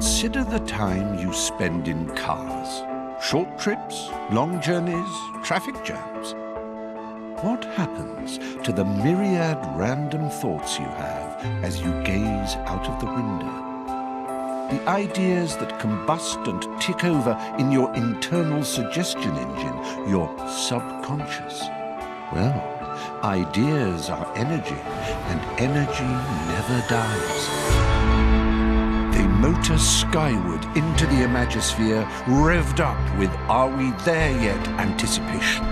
Consider the time you spend in cars. Short trips, long journeys, traffic jams. What happens to the myriad random thoughts you have as you gaze out of the window? The ideas that combust and tick over in your internal suggestion engine, your subconscious. Well, ideas are energy, and energy never dies. They motor skyward into the imagisphere, revved up with "Are we there yet?" anticipation.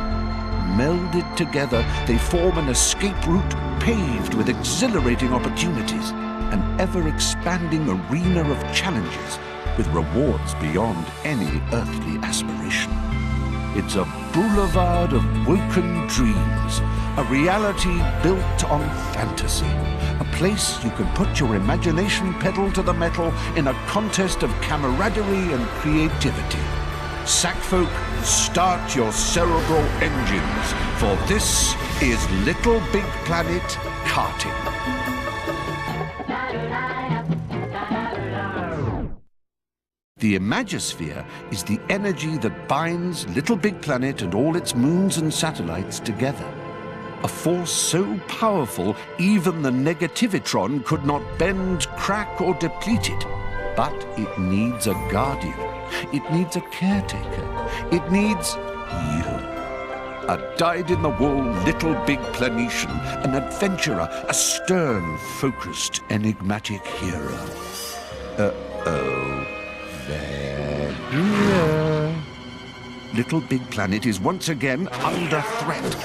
Melded together, they form an escape route paved with exhilarating opportunities, an ever-expanding arena of challenges with rewards beyond any earthly aspiration. It's a boulevard of woken dreams, a reality built on fantasy, a place you can put your imagination pedal to the metal in a contest of camaraderie and creativity. Sackfolk, start your cerebral engines, for this is LittleBigPlanet Karting. The imagisphere is the energy that binds LittleBigPlanet and all its moons and satellites together. A force so powerful even the negativitron could not bend, crack, or deplete it. But it needs a guardian. It needs a caretaker. It needs you. A dyed-in-the-wool LittleBigPlanetian, an adventurer, a stern, focused, enigmatic hero. Uh-oh. They're here. LittleBigPlanet is once again under threat.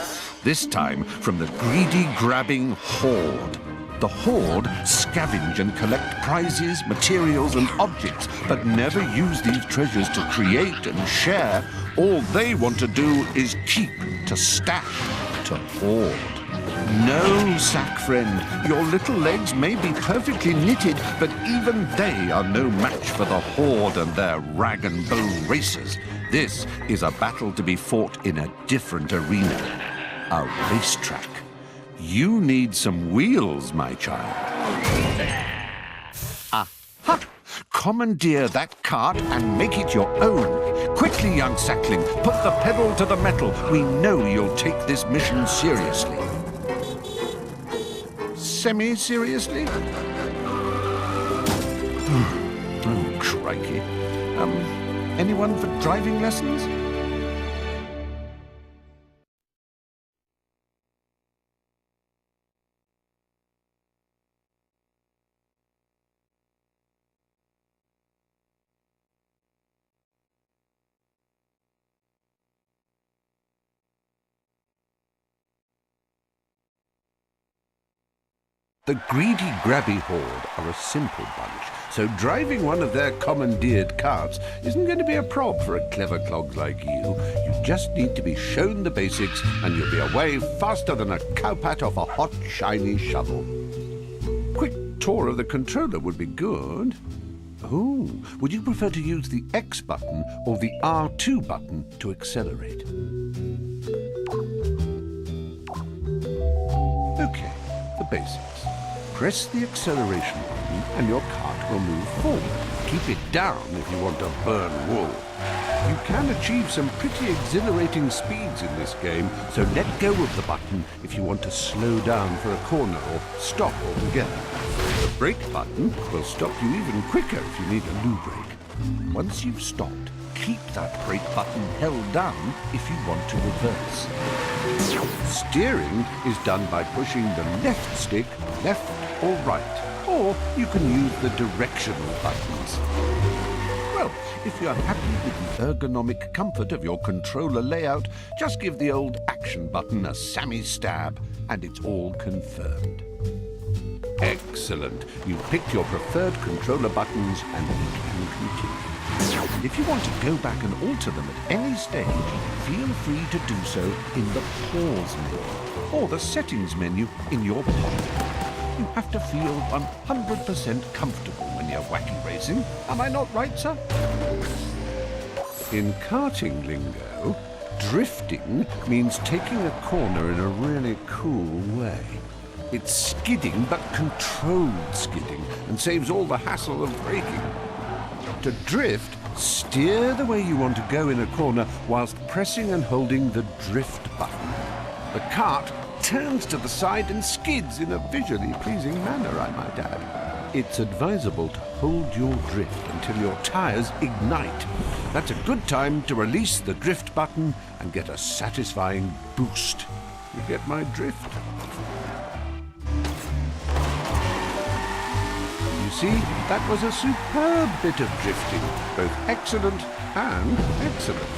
This time from the greedy, grabbing Horde. The Horde scavenge and collect prizes, materials, and objects, but never use these treasures to create and share. All they want to do is keep, to stash, to hoard. No, sack friend, your little legs may be perfectly knitted, but even they are no match for the Horde and their rag and bone racers. This is a battle to be fought in a different arena, a racetrack. You need some wheels, my child. Aha! Commandeer that cart and make it your own. Quickly, young sackling, put the pedal to the metal. We know you'll take this mission seriously. Semi-seriously? Oh, crikey. Anyone for driving lessons? The greedy, grabby Horde are a simple bunch, so driving one of their commandeered carts isn't going to be a prob for a clever clog like you. You just need to be shown the basics and you'll be away faster than a cowpat off a hot, shiny shovel. Quick tour of the controller would be good. Oh, would you prefer to use the X button or the R2 button to accelerate? Okay, the basics. Press the acceleration button and your cart will move forward. Keep it down if you want to burn wool. You can achieve some pretty exhilarating speeds in this game, so let go of the button if you want to slow down for a corner or stop altogether. The brake button will stop you even quicker if you need a loo brake. Once you've stopped, keep that brake button held down if you want to reverse. Steering is done by pushing the left stick left or right, or you can use the directional buttons. Well, if you're happy with the ergonomic comfort of your controller layout, just give the old action button a Sammy stab, and it's all confirmed. Excellent. You've picked your preferred controller buttons, and we can continue. If you want to go back and alter them at any stage, feel free to do so in the Pause menu, or the Settings menu in your pocket. You have to feel 100% comfortable when you're wacky racing. Am I not right, sir? In karting lingo, drifting means taking a corner in a really cool way. It's skidding, but controlled skidding, and saves all the hassle of braking. To drift, steer the way you want to go in a corner whilst pressing and holding the drift button. The cart turns to the side and skids in a visually pleasing manner, I might add. It's advisable to hold your drift until your tyres ignite. That's a good time to release the drift button and get a satisfying boost. You get my drift? You see, that was a superb bit of drifting, both excellent and excellent.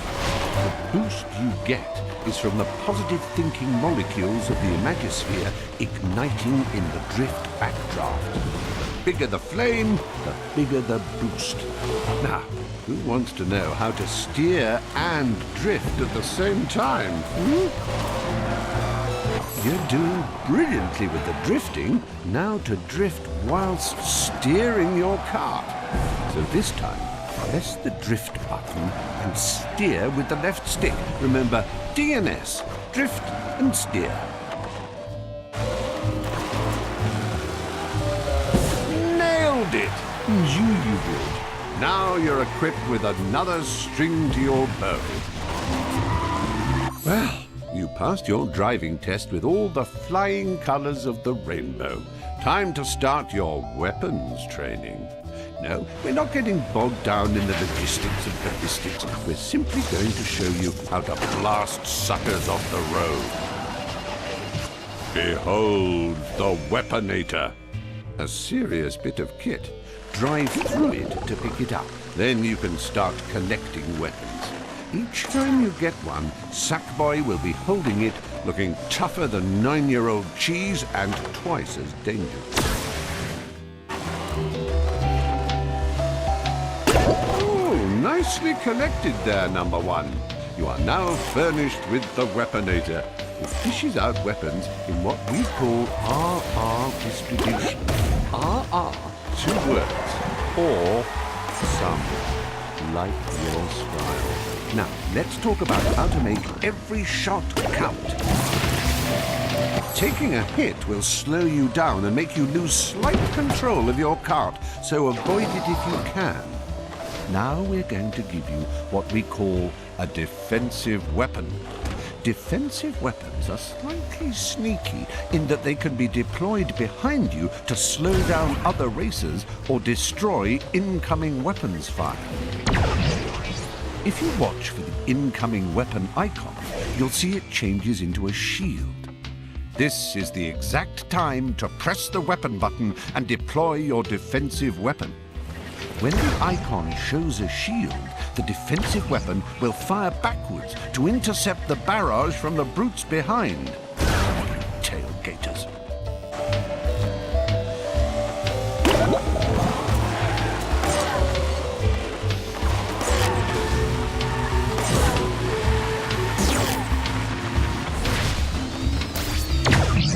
The boost you get is from the positive thinking molecules of the imagisphere igniting in the drift backdraft. The bigger the flame, the bigger the boost. Now, who wants to know how to steer and drift at the same time? You're doing brilliantly with the drifting. Now to drift whilst steering your cart. So this time, press the drift button and steer with the left stick. Remember, DNS, drift and steer. Nailed it! You did. Now you're equipped with another string to your bow. Well, you passed your driving test with all the flying colours of the rainbow. Time to start your weapons training. No, we're not getting bogged down in the logistics of ballistics. We're simply going to show you how to blast suckers off the road. Behold the Weaponator. A serious bit of kit. Drive through it to pick it up. Then you can start collecting weapons. Each time you get one, Sackboy will be holding it, looking tougher than 9-year-old cheese and twice as dangerous. Oh, nicely collected there, number one. You are now furnished with the Weaponator. It dishes out weapons in what we call RR distribution. RR, 2 words, or some, like your style. Now, let's talk about how to make every shot count. Taking a hit will slow you down and make you lose slight control of your cart, so avoid it if you can. Now we're going to give you what we call a defensive weapon. Defensive weapons are slightly sneaky in that they can be deployed behind you to slow down other racers or destroy incoming weapons fire. If you watch for the incoming weapon icon, you'll see it changes into a shield. This is the exact time to press the weapon button and deploy your defensive weapon. When the icon shows a shield, the defensive weapon will fire backwards to intercept the barrage from the brutes behind. Tailgaters.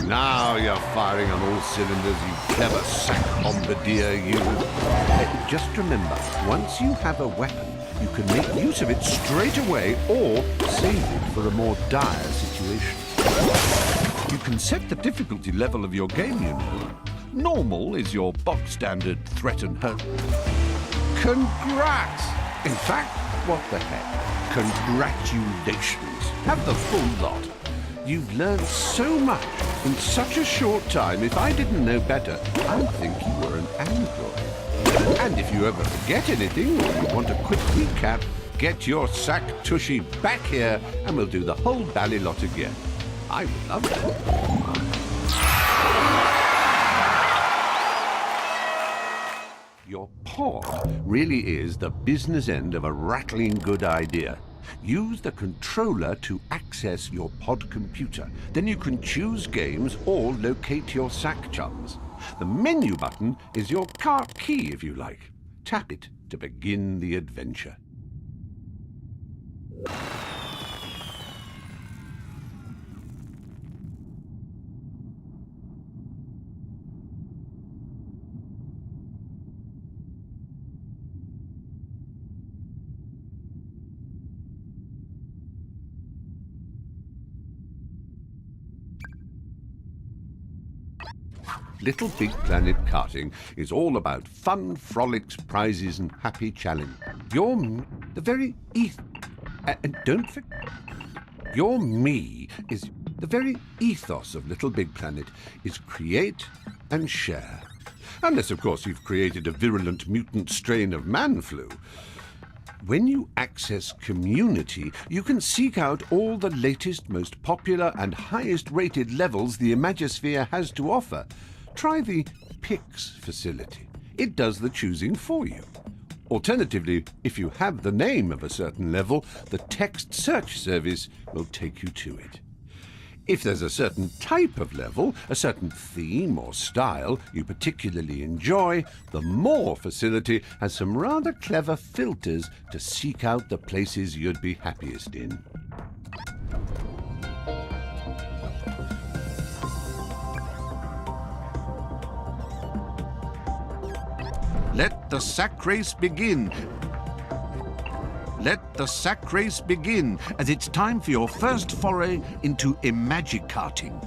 Now you're firing on all cylinders, you clever sack bombardier, you. Just remember, once you have a weapon, you can make use of it straight away or save it for a more dire situation. You can set the difficulty level of your game, you know. Normal is your box standard threat and hurt. Congrats! In fact, what the heck? Congratulations. Have the full lot. You've learned so much in such a short time. If I didn't know better, I'd think you were an android. And if you ever forget anything or you want a quick recap, get your sack tushy back here and we'll do the whole bally lot again. I would love that. Your pod really is the business end of a rattling good idea. Use the controller to access your pod computer. Then you can choose games or locate your sack chums. The menu button is your cart key, if you like. Tap it to begin the adventure. Little Big Planet Karting is all about fun, frolics, prizes, and happy challenge. The very and don't forget, your me is the very ethos of Little Big Planet is create and share. Unless, of course, you've created a virulent mutant strain of man flu. When you access Community, you can seek out all the latest, most popular and highest rated levels the imagisphere has to offer. Try the Picks facility. It does the choosing for you. Alternatively, if you have the name of a certain level, the text search service will take you to it. If there's a certain type of level, a certain theme or style you particularly enjoy, the More facility has some rather clever filters to seek out the places you'd be happiest in. Let the sack race begin. Let the sack race begin, as it's time for your first foray into imagikarting.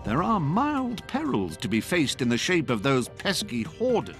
There are mild perils to be faced in the shape of those pesky hoarders.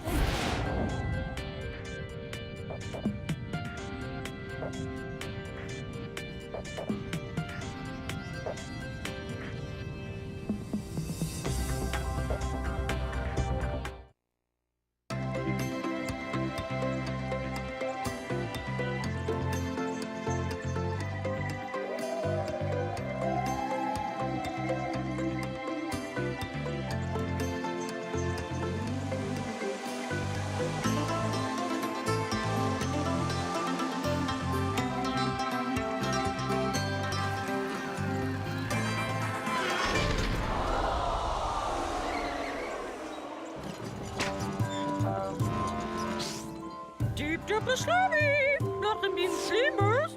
Deep the slurry, nothing in sleepers.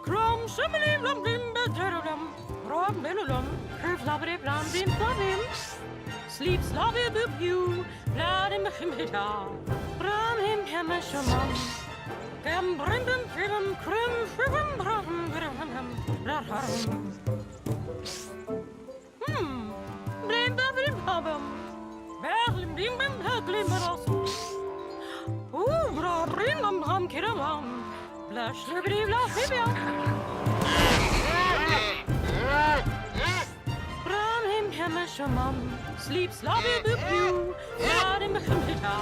Crom simile lumping beterum, rom bellum, curve labri blandim flavim. Sleep slavi boop you, bladim himita, bram him hemashamam. Gam brimbum film, crim, frivum, bram, bram, bram. Brim bavim habum. Berlim bim bim haglim ras. Bra rim bam kiram. Blash libri blasibia. Bram him hemashamam. Sleep slavi boop you. Bladim himita.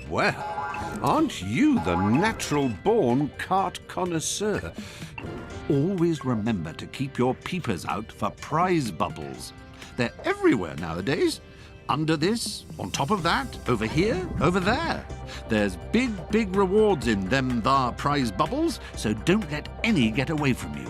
Well, aren't you the natural-born cart connoisseur? Always remember to keep your peepers out for prize bubbles. They're everywhere nowadays. Under this, on top of that, over here, over there. There's big rewards in them thar prize bubbles, so don't let any get away from you.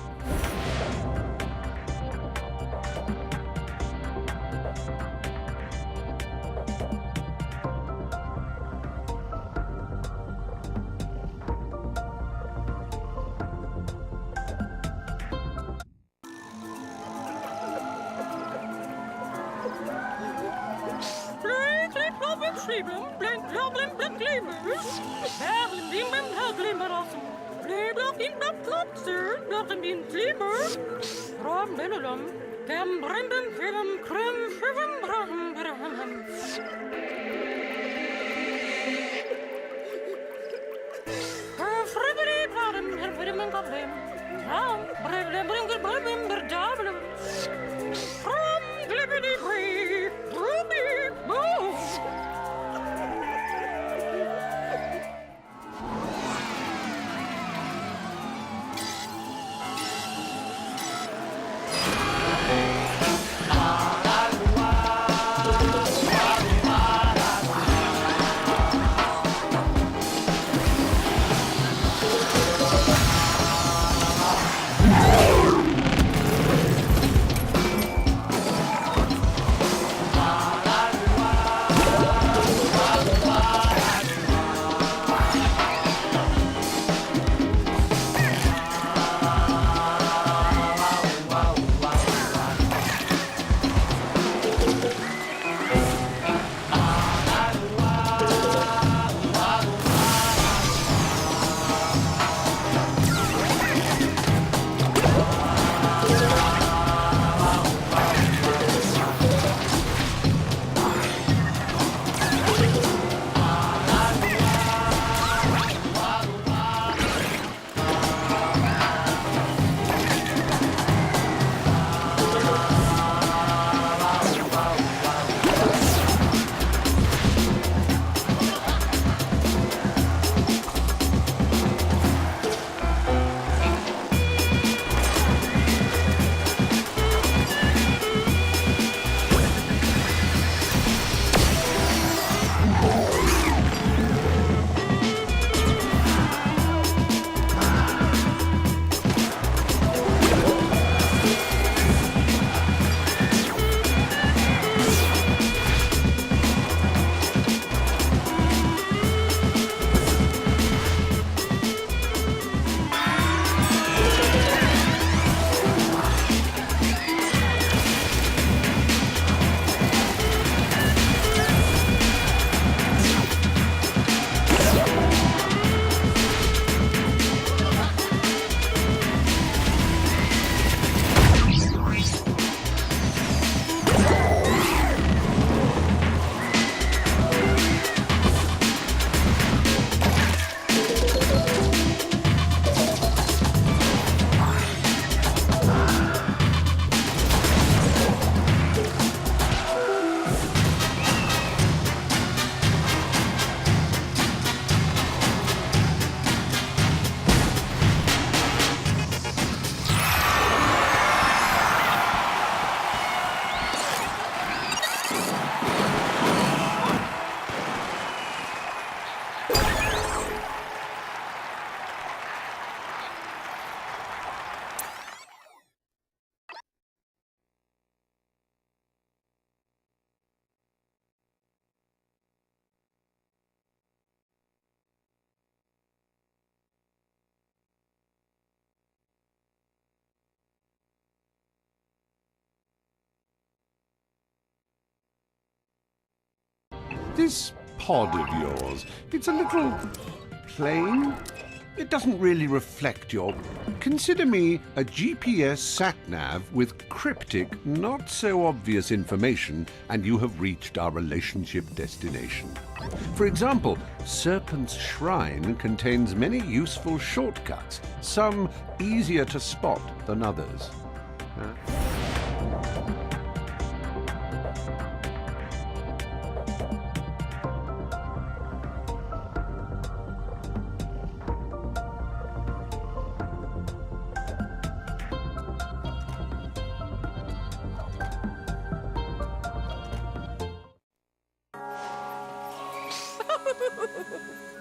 This pod of yours, it's a little plain. It doesn't really reflect your... Consider me a GPS sat-nav with cryptic, not-so-obvious information, and you have reached our relationship destination. For example, Serpent's Shrine contains many useful shortcuts, some easier to spot than others.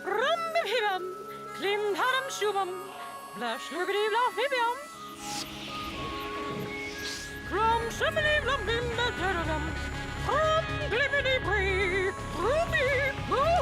Rum-bim-hibam, klim-haram-shubam, blash-lubidi-blah-bibam. Crum-shibbidi-blum-bim-ba-da-da-dum, crum-glibbidi-bree, roomy-boo.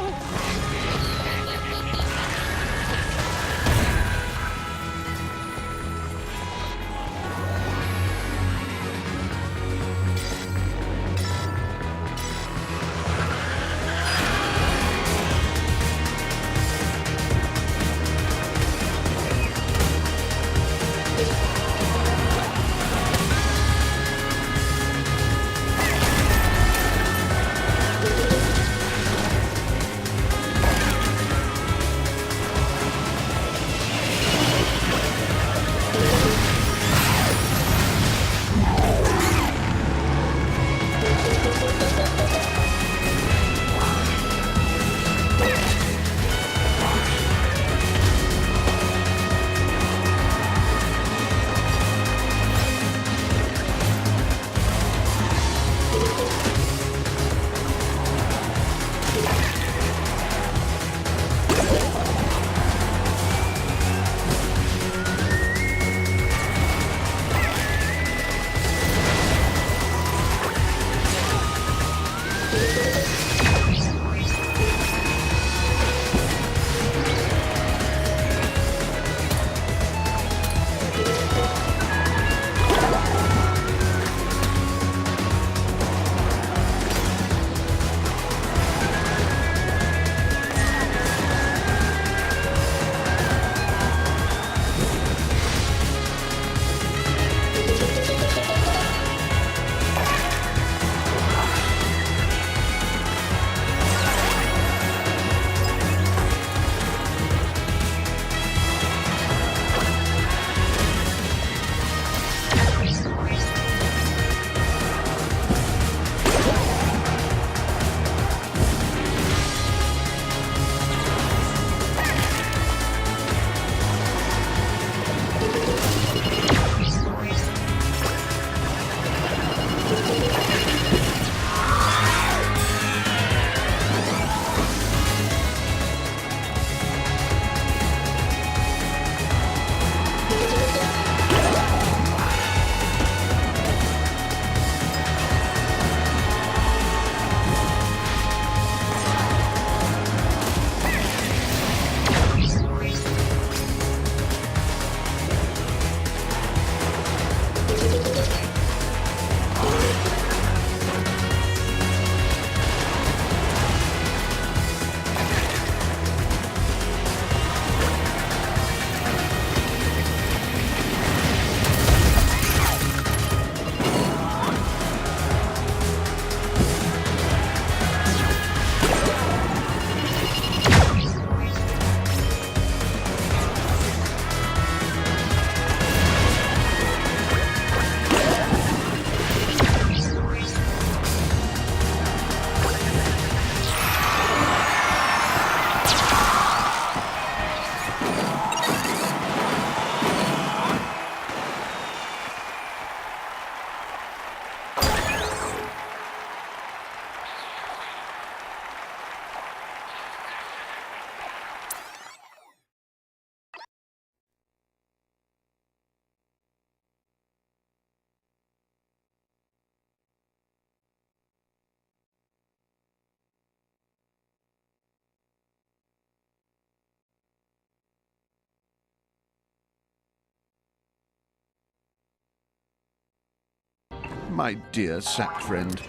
my dear sack friend.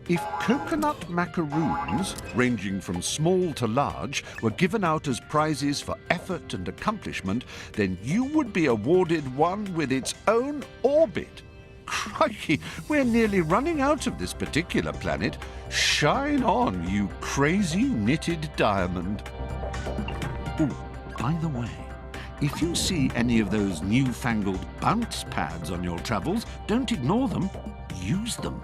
If coconut macaroons, ranging from small to large, were given out as prizes for effort and accomplishment, then you would be awarded one with its own orbit. Crikey, we're nearly running out of this particular planet. Shine on, you crazy knitted diamond. Ooh, by the way, if you see any of those newfangled bounce pads on your travels, don't ignore them. Use them.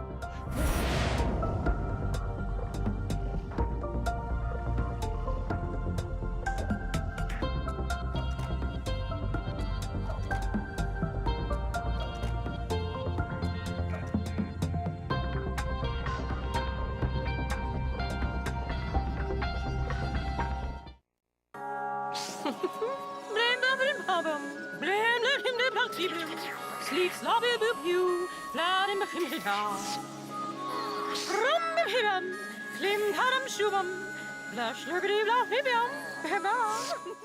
Sleep, slobby, boop, you, flat in the himmelta. Rum, hibam, flim, hadam, shubam, blush, lurgity, blah, hibam, baba.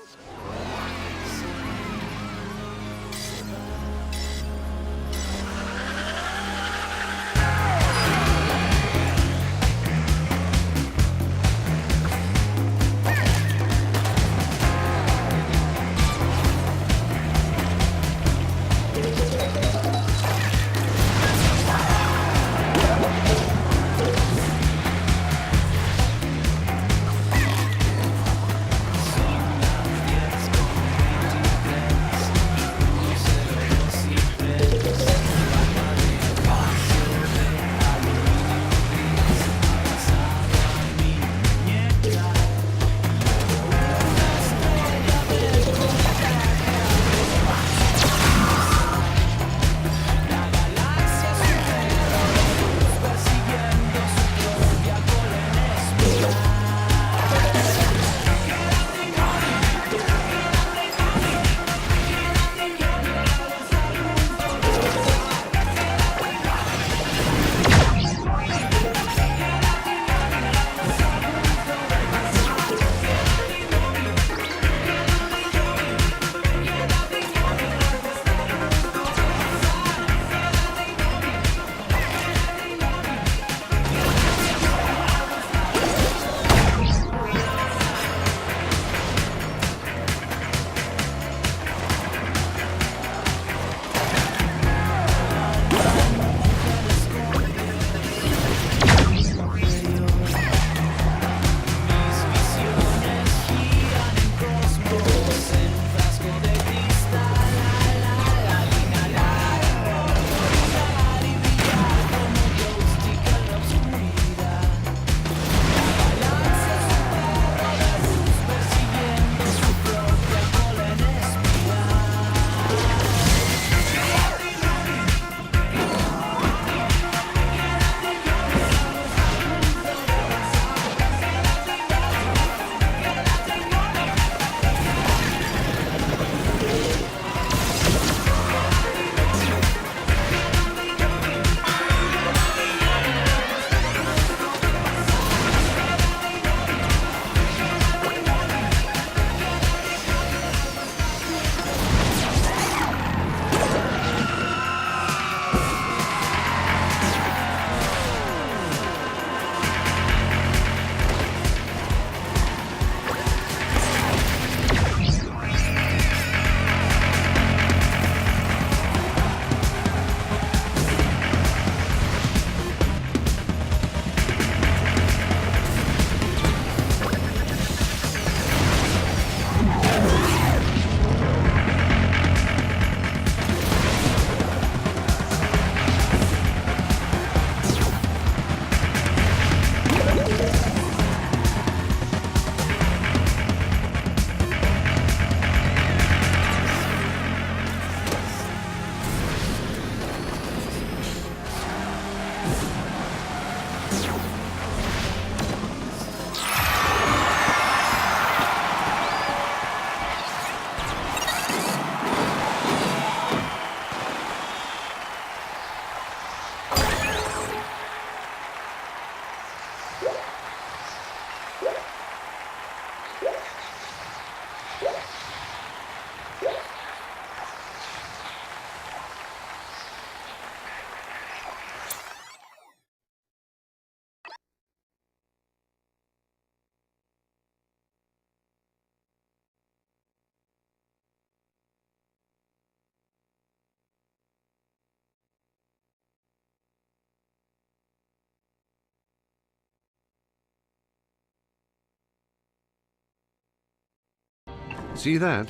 See that?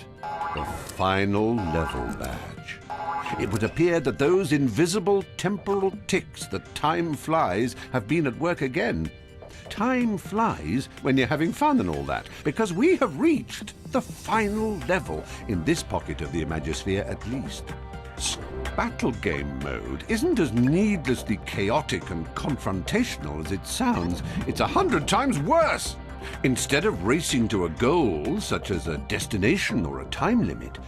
The final level badge. It would appear that those invisible temporal ticks that time flies have been at work again. Time flies when you're having fun and all that, because we have reached the final level, in this pocket of the imagisphere at least. Battle game mode isn't as needlessly chaotic and confrontational as it sounds. It's 100 times worse. Instead of racing to a goal, such as a destination or a time limit,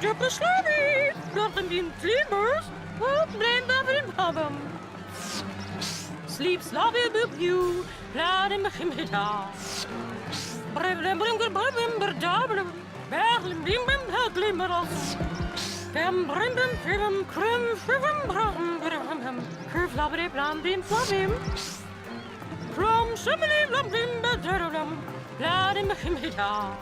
Dupper slurry, nothing in sleepers, oh, blend up in problem. Sleep slobby boop you, loud in the himita. Brevlim brimger brim dabblum, berlim bim bim huglimmeros. Bam brim bim fivum, crim fivum brum brim, curve lobby bland in flobim. From simile lumpim bedurlum, loud in the himita.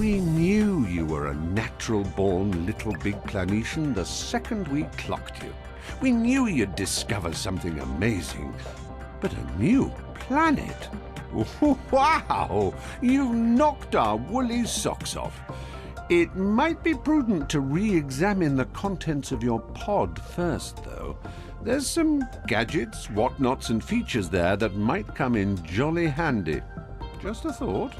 We knew you were a natural-born Little Big Planetian the second we clocked you. We knew you'd discover something amazing. But a new planet? Wow! You've knocked our woolly socks off. It might be prudent to re-examine the contents of your pod first, though. There's some gadgets, whatnots, and features there that might come in jolly handy. Just a thought.